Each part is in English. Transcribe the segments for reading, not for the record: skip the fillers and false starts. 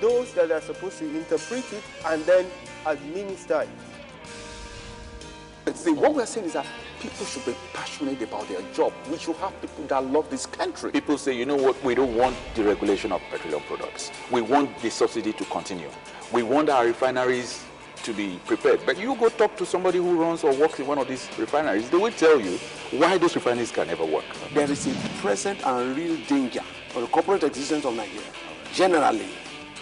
those that are supposed to interpret it and then administer it. See, what we're saying is that people should be passionate about their job. We should have people that love this country. People say, you know what, we don't want deregulation of petroleum products. We want the subsidy to continue. We want our refineries to be prepared. But you go talk to somebody who runs or works in one of these refineries, they will tell you why those refineries can never work. There is a present and real danger for the corporate existence of Nigeria. Generally,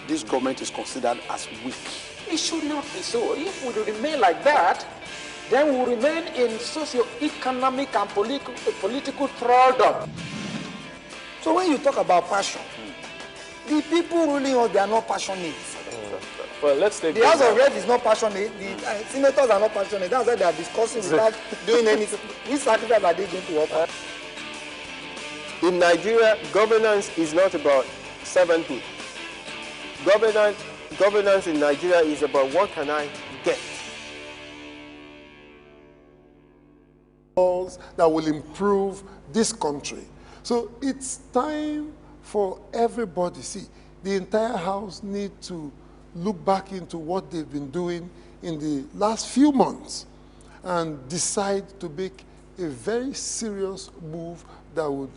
this government is considered as weak. It should not be so. If we remain like that, then we will remain in socio-economic and political thraldom. So when you talk about passion, the people ruling us, they are not passionate. Well, let's take the House of Reps is not passionate. The senators are not passionate. That's why they are discussing without doing anything. Which sacrifice are they going to offer? In Nigeria, governance is not about servanthood. Governance in Nigeria is about what can I get. That will improve this country. So it's time for everybody. See, the entire House need to look back into what they've been doing in the last few months and decide to make a very serious move that would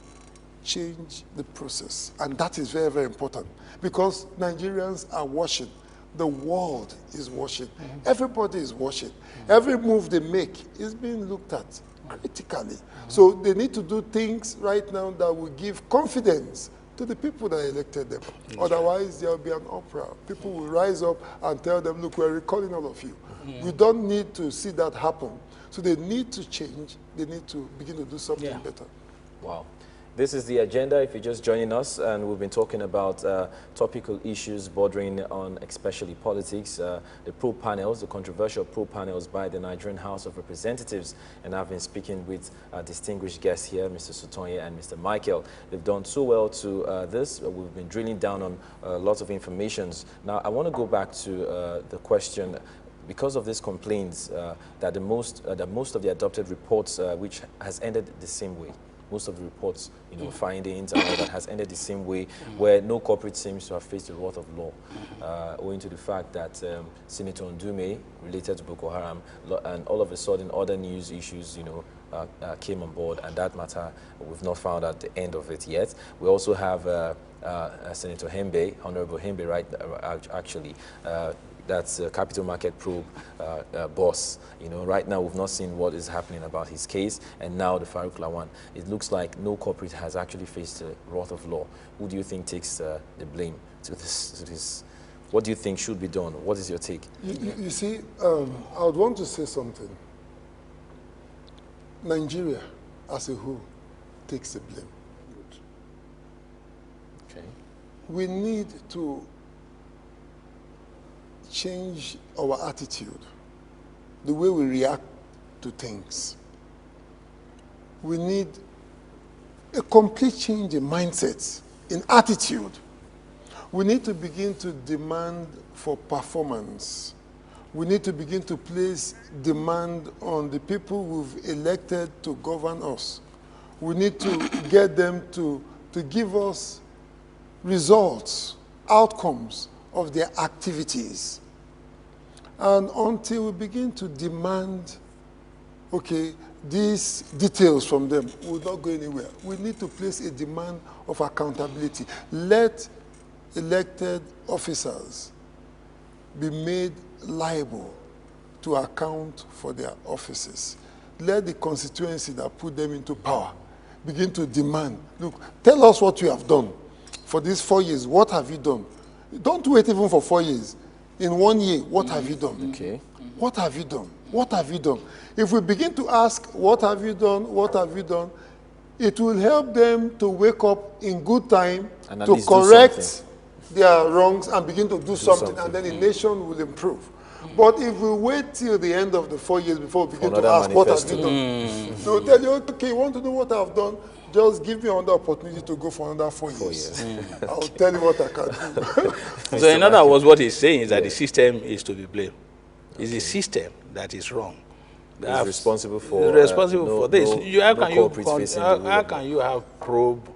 change the process. And that is very, very important because Nigerians are watching. The world is watching. Everybody is watching. Every move they make is being looked at critically. So they need to do things right now that will give confidence to the people that elected them. Otherwise, there will be an uproar. People will rise up and tell them, look, we're recalling all of you. We don't need to see that happen. So they need to change. They need to begin to do something better. Wow. This is the agenda if you're just joining us, and we've been talking about topical issues bordering on especially politics, the probe panels, the controversial probe panels by the Nigerian House of Representatives, and I've been speaking with distinguished guests here, Mr. Sotonye and Mr. Michael. They've done so well to this. We've been drilling down on lots of information. Now, I want to go back to the question, because of these complaints that most of the adopted reports, which has ended the same way. Most of the reports, findings and all that has ended the same way, where no corporate seems to have faced the wrath of law, owing to the fact that Senator Ndume, related to Boko Haram, and all of a sudden other news issues, came on board, and that matter, we've not found out the end of it yet. We also have Senator Hembe, Honorable Hembe, right, actually, that's Capital Market Probe boss. Right now we've not seen what is happening about his case, and now the Farouk Lawan. It looks like no corporate has actually faced the wrath of law. Who do you think takes the blame to this? What do you think should be done? What is your take? You see, I would want to say something. Nigeria, as a whole, takes the blame. Okay. We need to change our attitude, the way we react to things. We need a complete change in mindset, in attitude. We need to begin to demand for performance. We need to begin to place demand on the people we've elected to govern us. We need to get them to give us results, outcomes of their activities. And until we begin to demand, okay, these details from them, will not go anywhere. We need to place a demand of accountability. Let elected officers be made liable to account for their offices. Let the constituency that put them into power begin to demand, look, tell us what you have done for these 4 years. What have you done? Don't wait even for 4 years. In 1 year, what have you done? Okay. What have you done? What have you done? If we begin to ask, what have you done? What have you done? It will help them to wake up in good time And to correct their wrongs and begin to do something, and then the nation will improve. But if we wait till the end of the 4 years before we begin to ask, what have you done? They'll tell you, okay, you want to know what I've done? Just give me another opportunity to go for another 4 years. I'll tell you what I can do. So in other words, what he's saying is that the system is to be blamed. It's the system that is wrong. It's responsible for for this. How can you have probe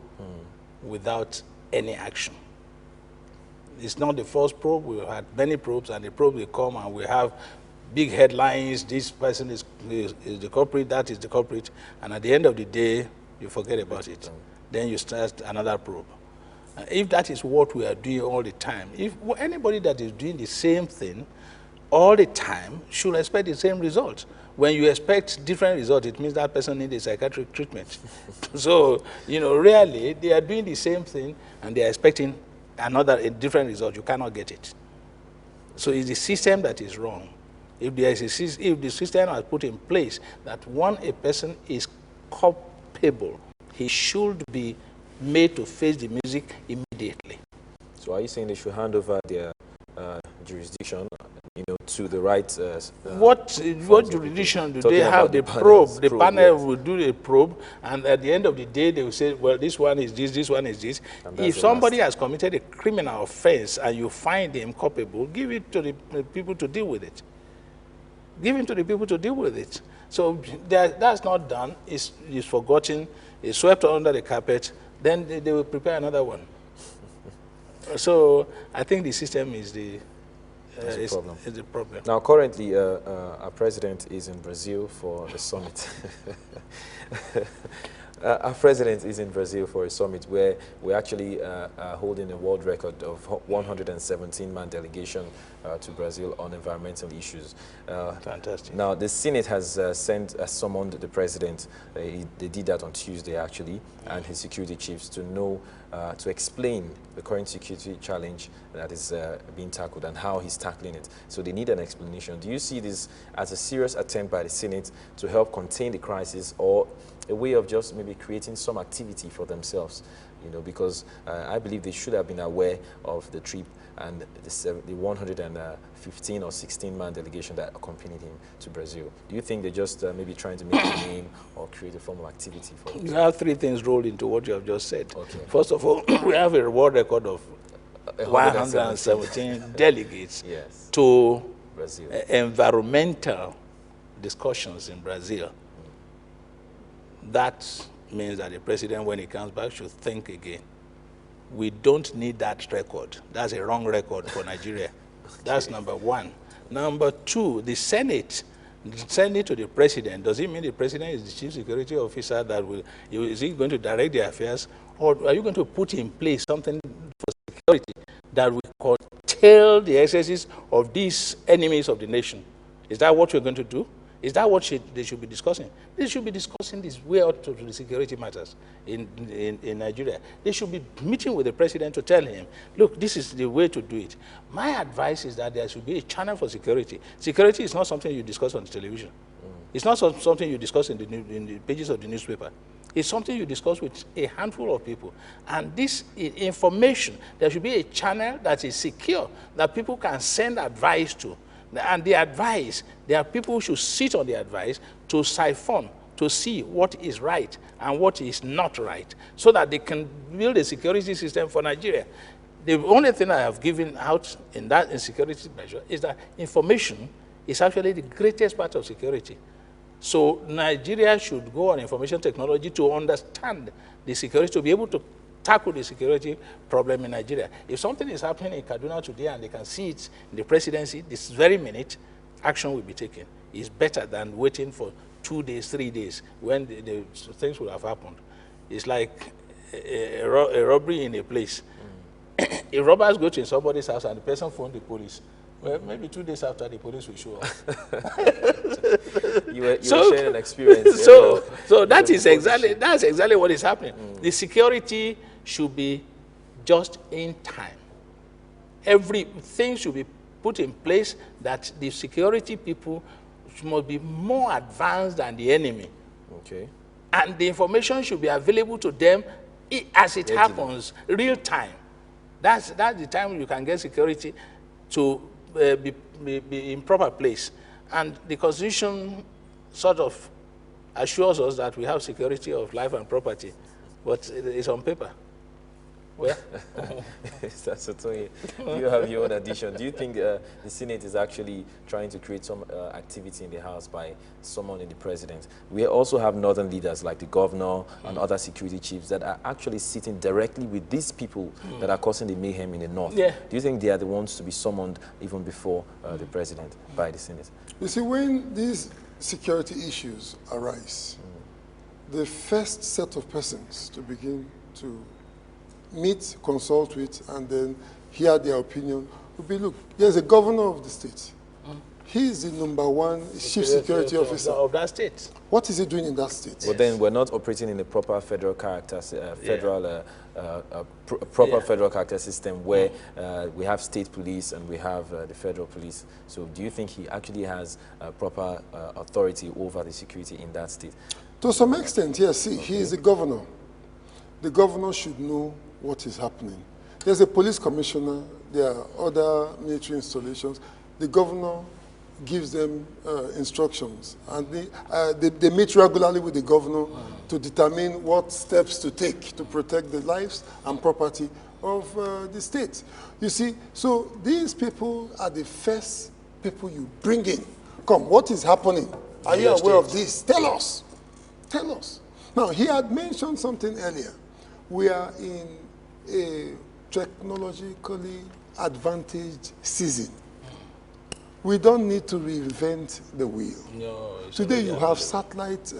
without any action? It's not the first probe. We've had many probes, and the probe will come and we have big headlines. This person is the culprit, that is the culprit. And at the end of the day, you forget about it. Then you start another probe. If that is what we are doing all the time, if anybody that is doing the same thing all the time should expect the same result. When you expect different results, it means that person needs a psychiatric treatment. So, really, they are doing the same thing and they are expecting a different result. You cannot get it. So it's the system that is wrong. If the system has put in place that a person is culpable, he should be made to face the music immediately. So are you saying they should hand over their jurisdiction, to the right? What jurisdiction do they have? The probe. The panel will do the probe, and at the end of the day, they will say, well, this one is this one is this. If somebody has committed a criminal offense and you find him culpable, give it to the people to deal with it. Give it to the people to deal with it. So that's not done. It's forgotten. It's swept under the carpet. Then they will prepare another one. So I think the system is the problem. Now, currently, our president is in Brazil for a summit. Our president is in Brazil for a summit where we're actually holding a world record of 117-man delegation to Brazil on environmental issues. Fantastic. Now, the Senate has summoned the president. They did that on Tuesday, actually, and his security chiefs to explain the current security challenge that is being tackled and how he's tackling it. So they need an explanation. Do you see this as a serious attempt by the Senate to help contain the crisis, or a way of just maybe creating some activity for themselves? Because I believe they should have been aware of the trip and the 115 or 16-man delegation that accompanied him to Brazil. Do you think they're just maybe trying to make a name or create a form of activity for them? You have three things rolled into what you have just said. Okay. First of all, we have a world record of 117 delegates to Brazil. Environmental discussions in Brazil. That means that the president, when he comes back, should think again. We don't need that record. That's a wrong record for Nigeria. That's number one. Number two, the Senate sending to the president, does it mean the president is the chief security officer that is he going to direct the affairs, or are you going to put in place something for security that will curtail the excesses of these enemies of the nation? Is that what you're going to do? Is that what they should be discussing? They should be discussing this way out to the security matters in Nigeria. They should be meeting with the president to tell him, look, this is the way to do it. My advice is that there should be a channel for security. Security is not something you discuss on the television. It's not something you discuss in the pages of the newspaper. It's something you discuss with a handful of people. And this information, there should be a channel that is secure, that people can send advice to. And the advice, there are people who should sit on the advice to siphon, to see what is right and what is not right, so that they can build a security system for Nigeria. The only thing I have given out in that security measure is that information is actually the greatest part of security. So Nigeria should go on information technology to understand the security, to be able to tackle the security problem in Nigeria. If something is happening in Kaduna today and they can see it in the presidency, this very minute, action will be taken. It's better than waiting for 2 days, 3 days, when the things will have happened. It's like a robbery in a place. If robbers go to somebody's house and the person phoned the police, well, maybe 2 days after, the police will show up. you were sharing an experience. So that's exactly what is happening. The security should be just in time. Everything should be put in place that the security people must be more advanced than the enemy. Okay. And the information should be available to them as it happens, real time. That's the time you can get security to be in proper place. And the Constitution sort of assures us that we have security of life and property, but it's on paper. Where? So, you have your own addition. Do you think the Senate is actually trying to create some activity in the House by summoning the president? We also have northern leaders like the governor and other security chiefs that are actually sitting directly with these people that are causing the mayhem in the north. Yeah. Do you think they are the ones to be summoned even before the president by the Senate? You see, when these security issues arise, the first set of persons to begin to meet, consult with, and then hear their opinion would be, look, there's a governor of the state. He is the #1 chief security officer of that state. What is he doing in that state? But then we're not operating in a proper federal character, proper federal character system where we have state police and we have the federal police. So do you think he actually has proper authority over the security in that state? To some extent, yes. See, he is the governor. The governor should know what is happening. There's a police commissioner, there are other military installations. The governor gives them instructions, and they meet regularly with the governor to determine what steps to take to protect the lives and property of the state. You see, so these people are the first people you bring in. Come, what is happening? Are you aware of this? Tell us. Tell us. Now, he had mentioned something earlier. We are in a technologically advantaged season. We don't need to reinvent the wheel. No, today you have satellite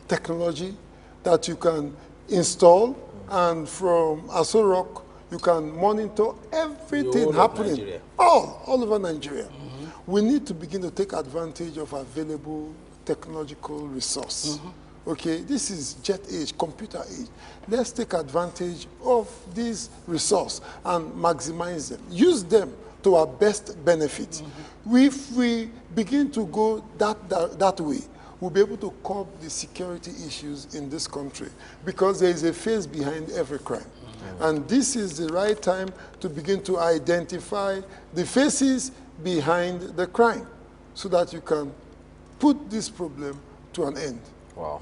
technology that you can install, and from Aso Rock you can monitor everything happening all over Nigeria. We need to begin to take advantage of available technological resource. Okay, this is jet age, computer age. Let's take advantage of this resource and maximize them. Use them to our best benefit. If we begin to go that way, we'll be able to curb the security issues in this country, because there is a face behind every crime. And this is the right time to begin to identify the faces behind the crime so that you can put this problem to an end. Wow.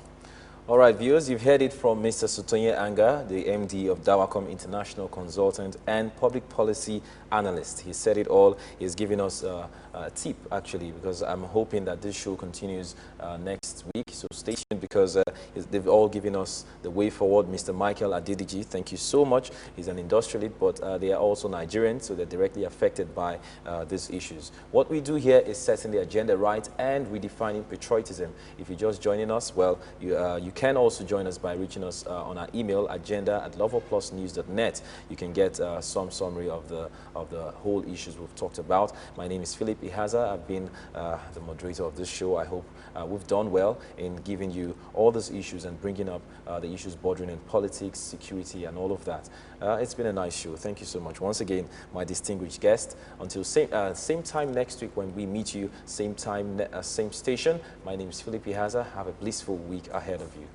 All right, viewers, you've heard it from Mr. Sotonye Anga, the MD of Dawacom International Consultant and Public Policy Analyst. He said it all. He's giving us a tip, actually, because I'm hoping that this show continues next week. So stay tuned, because they've all given us the way forward. Mr. Michael Adediji, thank you so much. He's an industrialist, but they are also Nigerians, so they're directly affected by these issues. What we do here is setting the agenda right and redefining patriotism. If you're just joining us, well, you can also join us by reaching us on our email, agenda@loverplusnews.net. You can get some summary of the whole issues we've talked about. My name is Philip Ihaza. I've been the moderator of this show. I hope we've done well in giving you all these issues and bringing up the issues bordering in politics, security, and all of that. It's been a nice show. Thank you so much. Once again, my distinguished guest. Until same time next week when we meet you, same time, same station. My name is Philip Ihaza. Have a blissful week ahead of you.